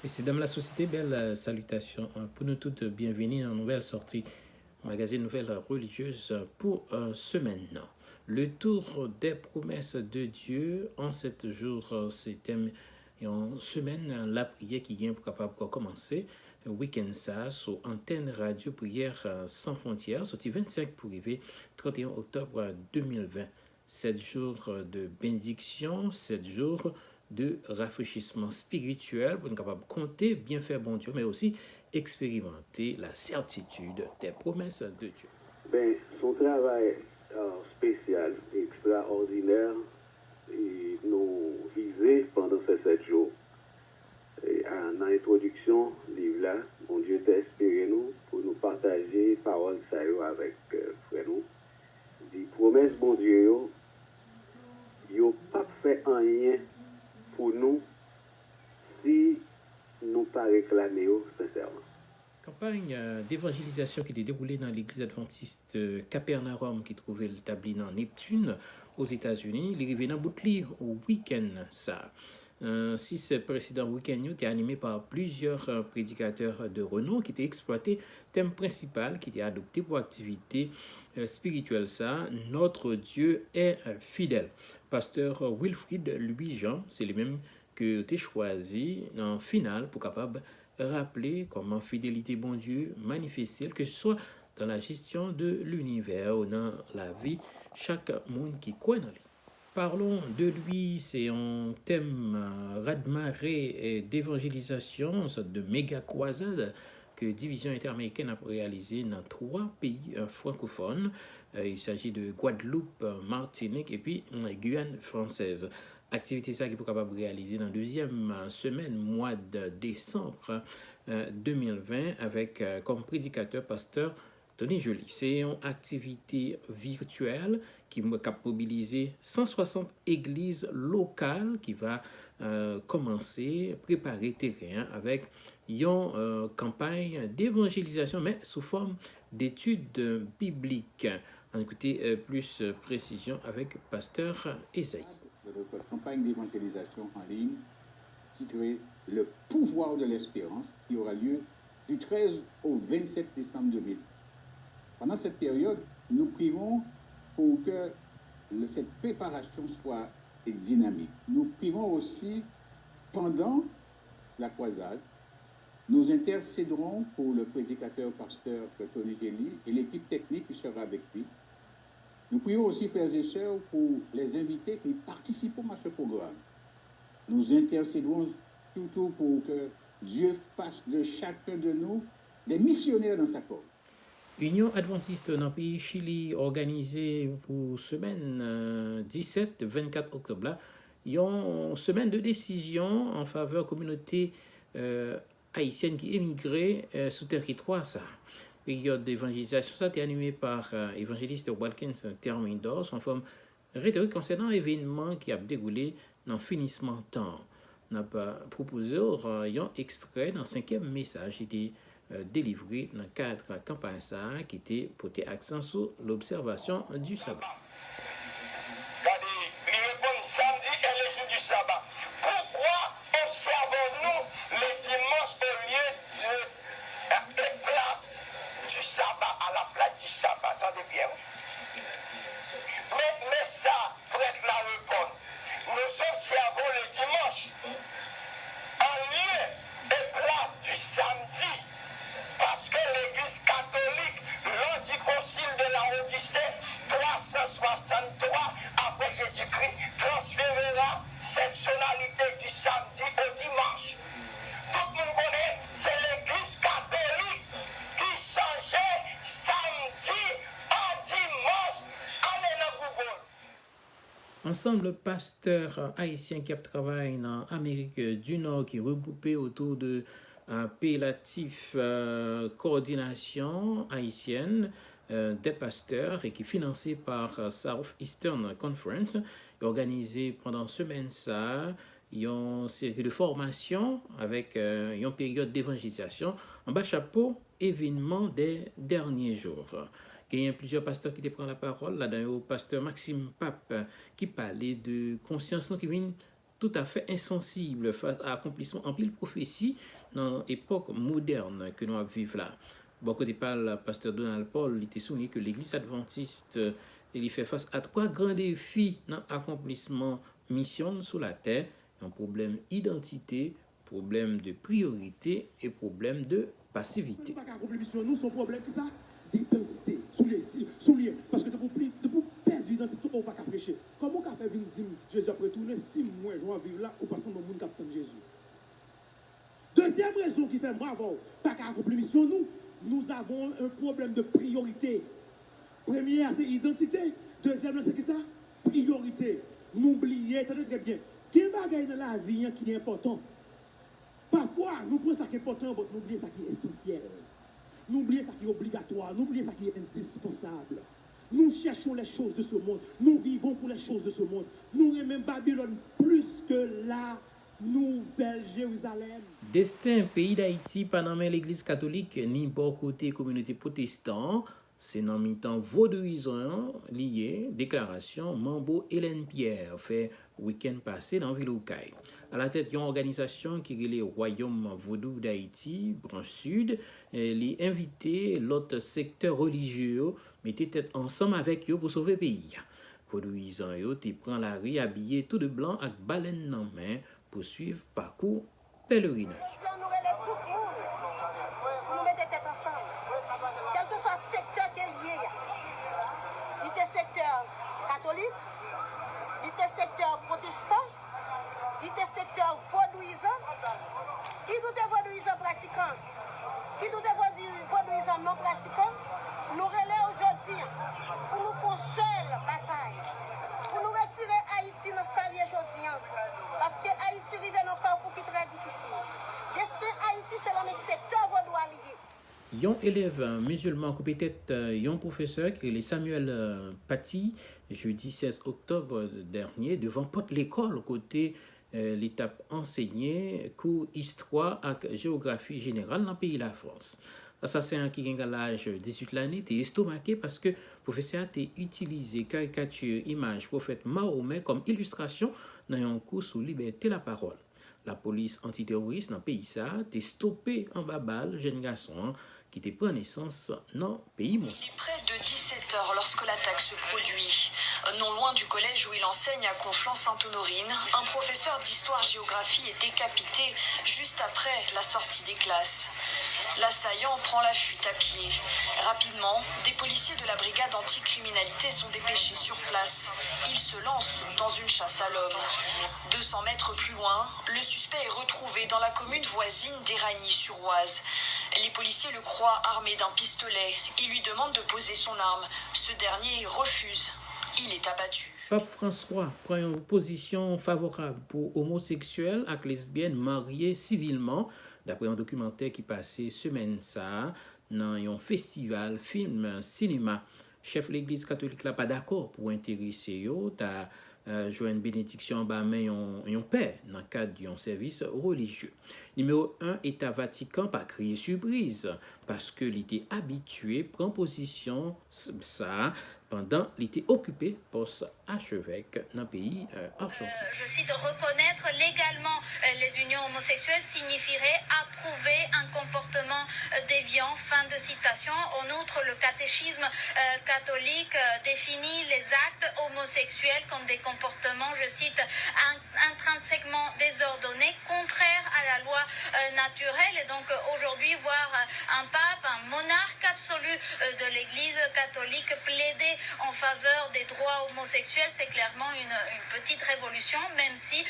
Messieurs, dames, la société, belle salutation pour nous toutes. Bienvenue dans une nouvelle sortie, magazine Nouvelles religieuses pour semaine. Le tour des promesses de Dieu en 7 jours, c'est thème et en semaine, la prière qui vient pour capable de commencer. Week-end ça, sur antenne radio prière sans frontières, sorti 25 pour arriver 31 octobre 2020. 7 jours de bénédiction, 7 jours de rafraîchissement spirituel pour être capable de compter, bien faire bon Dieu, mais aussi expérimenter la certitude des promesses de Dieu. Ben, son travail spécial et extraordinaire et nous visé pendant ces 7 jours. Et dans l'introduction, livre là, mon Dieu t'a inspiré nous pour nous partager paroles ça avec frère nous. Des promesses, bon Dieu, yo pas fait rien pour nous si nous pas réclamer sincèrement. Campagne d'évangélisation qui était déroulée dans l'église adventiste Capernaum qui trouvait établie dans Neptune aux États-Unis. Il est arrivé dans Boutli au week-end ça. Si ce précédent week-end était animé par plusieurs prédicateurs de renom qui étaient exploités, thème principal qui était adopté pour activité spirituelle ça, notre Dieu est fidèle. Pasteur Wilfrid Louis-Jean, c'est le même que tu as choisi en finale pour capable rappeler comment fidélité bon Dieu manifeste, que ce soit dans la gestion de l'univers ou dans la vie, chaque monde qui croit dans lui. Parlons de lui, c'est un thème raz-de-marée d'évangélisation, une sorte de méga croisade que Division interaméricaine a réalisé dans 3 pays francophones. Il s'agit de Guadeloupe, Martinique et puis Guyane française. Activité ça qui est capable de réaliser dans la deuxième semaine, mois de décembre 2020, avec comme prédicateur pasteur Tony Joly. C'est une activité virtuelle qui va mobiliser 160 églises locales qui va commencer à préparer terrain avec une campagne d'évangélisation, mais sous forme d'études bibliques. On écouter plus précision avec pasteur Esaïe. De notre campagne d'évangélisation en ligne titrée Le pouvoir de l'espérance qui aura lieu du 13 au 27 décembre 2000. Pendant cette période, nous prions pour que cette préparation soit dynamique. Nous prions aussi pendant la croisade. Nous intercéderons pour le prédicateur pasteur Tony Joly et l'équipe technique qui sera avec lui. Nous prions aussi, frères et sœurs, pour les invités qui participeront à ce programme. Nous intercédons surtout pour que Dieu fasse de chacun de nous des missionnaires dans sa cause. Union adventiste dans le pays Chili organisé pour semaine 17-24 octobre là, une semaine de décision en faveur de la communauté haïtienne qui émigrait sous territoire ça. Période d'évangélisation, ça a été animé par évangéliste Watkins Thermidor, en forme rhétorique concernant l'événement qui a déroulé dans le finissement temps. On a proposé un extrait dans le 5e message qui était délivré dans le cadre de la campagne qui était porté accent sur l'observation du sabbat. Regardez, il répond samedi et le jour du sabbat. Pourquoi observons-nous le dimanche au lieu de place du sabbat, à la place du sabbat? Attendez bien. Mais ça, prête la réponse. Nous observons le dimanche en lieu et place du samedi. Parce que l'Église catholique, lors du concile de la Odyssée, 363 après Jésus-Christ, transférera cette sonalité du samedi au dimanche. Tout le monde connaît, c'est l'Église catholique qui changeait samedi à dimanche. Allez dans Google. Ensemble, pasteur haïtien qui travaille dans l'Amérique du Nord, qui est regroupé autour de appellatif coordination haïtienne des pasteurs et qui est financé par Southeastern Conference, organisé pendant semaine ça, une série de formations avec une période d'évangélisation en bas chapeau événement des derniers jours. Il y a plusieurs pasteurs qui prennent la parole. Là-dedans, le pasteur Maxime Pape qui parlait de conscience qui vient tout à fait insensible face à l'accomplissement en pile prophétie dans l'époque moderne que nous vivons là. Bon, côté par le pasteur Donald Paul, il était souligné que l'Église adventiste il fait face à trois grands défis dans l'accomplissement mission sur la terre, un problème d'identité, problème de priorité et problème de passivité. Nous, son problème, qui ça? D'identité. Soulier. Parce que de pour perdre l'identité, on ne peut pas prêcher. Comment on fait venir dire Jésus après tourner 6 mois, je vais vivre là, ou passer dans le monde qui attend Jésus? Deuxième raison qui fait bravo, pas qu'à accomplir mission, nous avons un problème de priorité. Première, c'est identité. Deuxième, c'est qui ça? Priorité. N'oubliez, attendez très bien, quel bagage dans la vie qui est important? Parfois, nous prenons ça qui est important, mais nous oublions ça qui est essentiel. Nous oublions ça qui est obligatoire. Nous oublions ça qui est indispensable. Nous cherchons les choses de ce monde. Nous vivons pour les choses de ce monde. Nous aimons Babylone plus que la Nouvelle Jérusalem. Destin pays d'Haïti, pas dans l'Église catholique ni bon côté communauté protestante. C'est dans le temps vaudouisant lié déclaration Mambo Hélène Pierre fait week-end passé dans ville Oukaï. À la tête d'une organisation qui est le Royaume Vaudou d'Haïti, branche sud, les invité l'autre secteur religieux mettez tête ensemble avec eux pour sauver le pays. Vaudouisant yo te prend la rue habillé tout de blanc avec baleine en main pour suivre parcours pèlerinage. Catholique, il était secteur protestant, il était secteur vaudouisant, qui tout est vaudouisant pratiquant, qui tout est vaudouisant non pratiquant, nous relais aujourd'hui pour nous faire seule bataille, pour nous retirer Haïti dans salier aujourd'hui, parce que Haïti arrive dans un parcours qui est très difficile. Destin Haïti, c'est dans le secteur vaudois lié. Yon élève musulman coupé tête yon professeur qui est Samuel Paty jeudi 16 octobre dernier devant porte l'école côté l'étape enseignée cours histoire et géographie générale dans le pays de la France. Assassin qui a l'âge 18 l'année était estomaqué parce que le professeur a utilisé caricature image prophète Mahomet comme illustration dans un cours sur liberté de la parole. La police antiterroriste dans le pays ça a stoppé en babal jeune garçon qui était pris naissance dans le pays monstre. Il est près de 17h lorsque l'attaque se produit. Non loin du collège où il enseigne à Conflans-Sainte-Honorine, un professeur d'histoire-géographie est décapité juste après la sortie des classes. L'assaillant prend la fuite à pied. Rapidement, des policiers de la brigade anticriminalité sont dépêchés sur place. Ils se lancent dans une chasse à l'homme. 200 mètres plus loin, le suspect est retrouvé dans la commune voisine d'Éragny-sur-Oise. Les policiers le croient armé d'un pistolet. Ils lui demandent de poser son arme. Ce dernier refuse. Il est abattu. Pape François prend une position favorable pour homosexuels et lesbiennes mariés civilement, d'après un documentaire qui passait semaine ça dans un festival film cinéma. Chef l'Église catholique là pas d'accord pour intéresser yo, t'as joué une bénédiction en bas mais yon père dans le cadre d'un service religieux. Numéro 1, État Vatican pas crier surprise parce que l'était habitué prend position ça pendant l'été occupé poste archevêque dans le pays argentin. Je cite, reconnaître légalement les unions homosexuelles signifierait approuver un comportement déviant, fin de citation. En outre, le catéchisme catholique définit les actes homosexuels comme des comportements, je cite, intrinsèquement désordonnés, contraires à la loi naturelle. Et donc aujourd'hui, voir un pape, un monarque absolu de l'Église catholique plaider en faveur des droits homosexuels, c'est clairement une petite révolution, même si,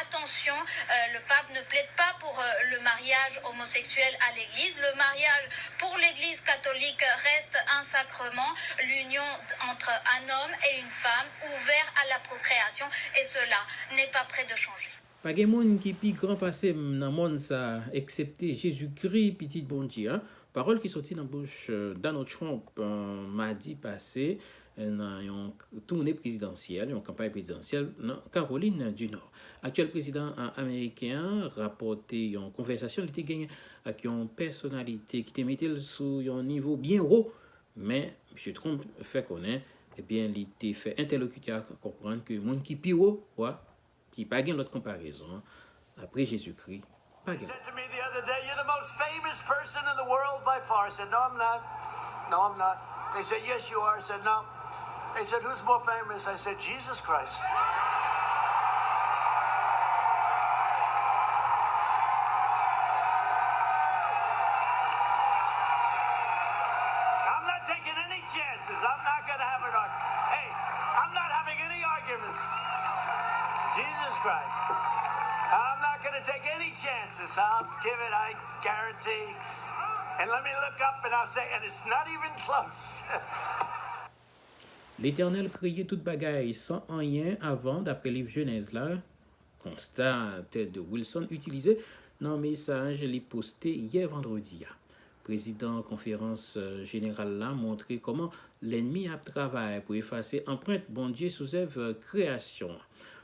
attention, le pape ne plaide pas pour le mariage homosexuel à l'Église. Le mariage pour l'Église catholique reste un sacrement, l'union entre un homme et une femme, ouvert à la procréation, et cela n'est pas près de changer. Pas de monde qui pi grand passé dans le monde ça, excepté Jésus-Christ, petit bon Dieu. Hein? Parole qui sortit dans la bouche Donald Trump mardi passé dans une tournée présidentielle, une campagne présidentielle dans Caroline du Nord. Actuel président américain rapporté une conversation, il était gagné avec une personnalité qui était mettait sur un niveau bien haut, mais M. Trump fait connaître, eh bien, il était fait interlocuteur comprendre que monde qui pi haut, ouais, qui n'a pas l'autre comparaison. Après Jésus-Christ, pas He gain. said to me the other day, "You're the most famous person in the world by far." I said, "No, I'm not. No, I'm not." They said, "Yes, you are." I said, "No." They said, "Who's more famous?" I said, "Jesus Christ." I'm not taking any chances. I'm not going to have an argument. Hey, I'm not having any arguments. Jesus Christ. I'm not going to take any chances. I'll give it, I guarantee. And let me look up and I'll say, and it's not even close. L'Éternel créait toute bagaille sans rien avant, d'après le livre Genèse là. Constat Ted Wilson utilisé dans le message les posté hier vendredi. Président conférence générale là montré comment l'ennemi a travaillé pour effacer empreinte bon Dieu sous œuvre création.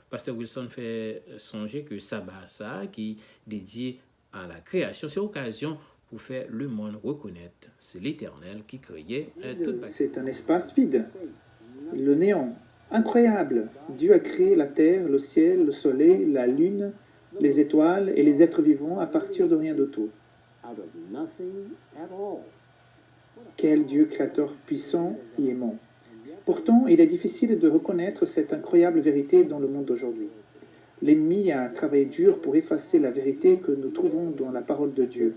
Pasteur Wilson fait songer que sabbat ça qui dédié à la création, c'est occasion pour faire le monde reconnaître c'est l'Éternel qui créait toute bagaille. C'est un espace vide, le néant, incroyable. Dieu a créé la terre, le ciel, le soleil, la lune, les étoiles et les êtres vivants à partir de rien d'autre. Quel Dieu créateur puissant et aimant. Pourtant, il est difficile de reconnaître cette incroyable vérité dans le monde d'aujourd'hui. L'ennemi a travaillé dur pour effacer la vérité que nous trouvons dans la parole de Dieu.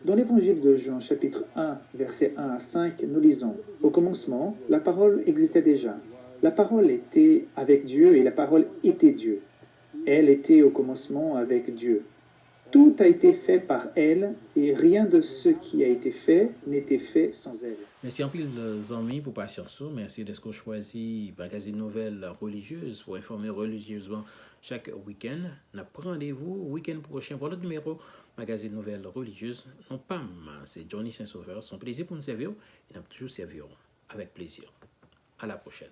Dans l'évangile de Jean, chapitre 1, versets 1 à 5, nous lisons « Au commencement, la parole existait déjà. La parole était avec Dieu et la parole était Dieu. Elle était au commencement avec Dieu. Tout a été fait par elle et rien de ce qui a été fait n'était fait sans elle. » Merci en pile amis pour patience. Merci de ce qu'on choisit magazine nouvelle religieuse pour informer religieusement chaque week-end. Nous prenons rendez-vous week-end prochain pour notre numéro magazine nouvelle religieuse. Non pas, c'est Johnny Saint-Sauveur. Son plaisir pour nous servir. Il a toujours servi avec plaisir. À la prochaine.